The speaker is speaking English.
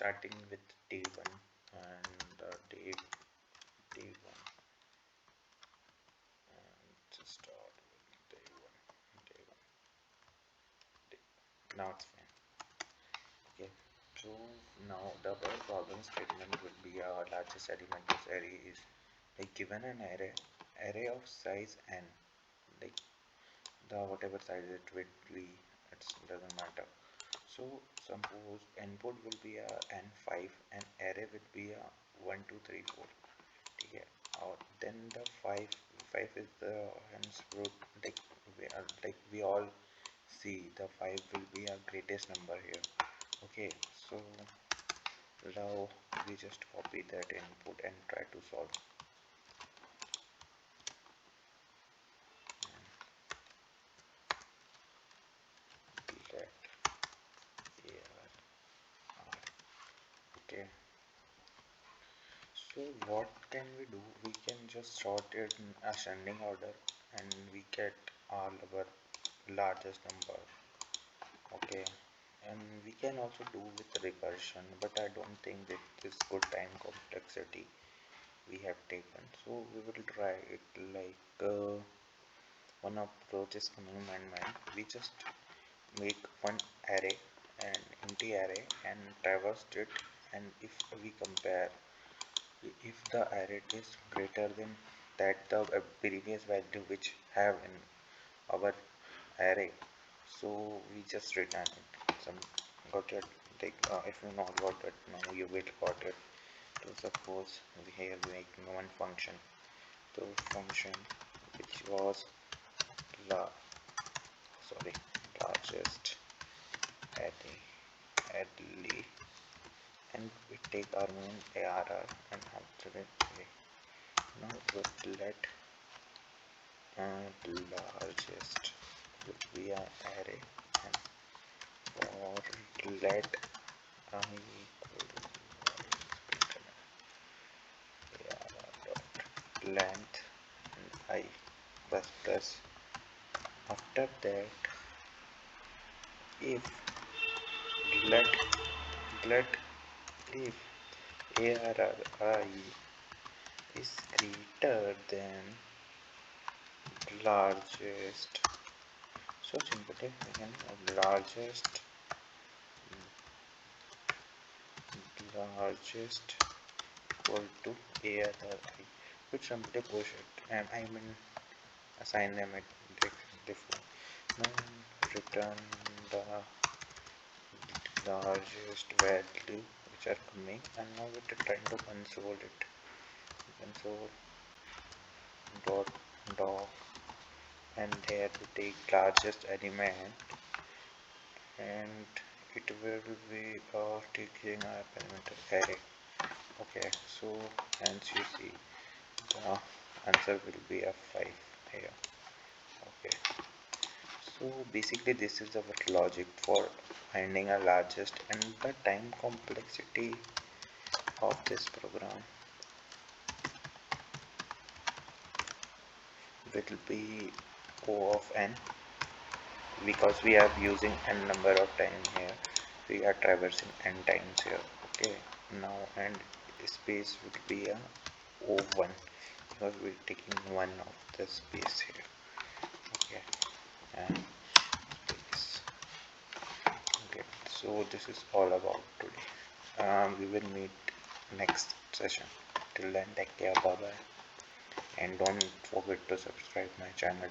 starting with day 1 and day 1 and just start with day 1. Now it's fine. Okay, so now the problem statement will be our largest element is array is like given an array of size n, like the whatever size it will be, it doesn't matter. So suppose input will be a n5 and array will be a 1 2 3 4. Okay, then the 5 is the hence root, like we all see the 5 will be our greatest number here. Okay, so now we just copy that input and try to solve. Let AR. Okay, so what can we do? We can just sort it in ascending order and we get all our largest number. Okay, and we can also do with recursion, but I don't think that this good time complexity we have taken, so we will try it like one approach is coming in my mind. We just make one array, an empty array, and traverse it, and if we compare, if the array is greater than that the previous value which have in our array, so we just return it. Some got it, like if you not got it, now you will got it. So suppose we here making one function, so function which was largest array, and we take our main ARR and after it now we let largest would be an array, and for let I equal ARR dot length and I plus after that if let if ARRI is greater than largest, so simply again largest equal to ARRI, which simply push it and I mean assign them at different. Now return the largest value which are coming, and now we're trying to console it. Console dot and here we take largest element and it will be taking our parameter array. Okay, so hence you see the answer will be a 5 here. Okay, so basically this is our logic for finding a largest, and the time complexity of this program will be O of n, because we are using n number of time here, we are traversing n times here. Okay, now and space would be a O1 because we're taking one of the space here. Okay, and space. Okay, so this is all about today. We will meet next session. Till then, take care, bye bye, and don't forget to subscribe my channel.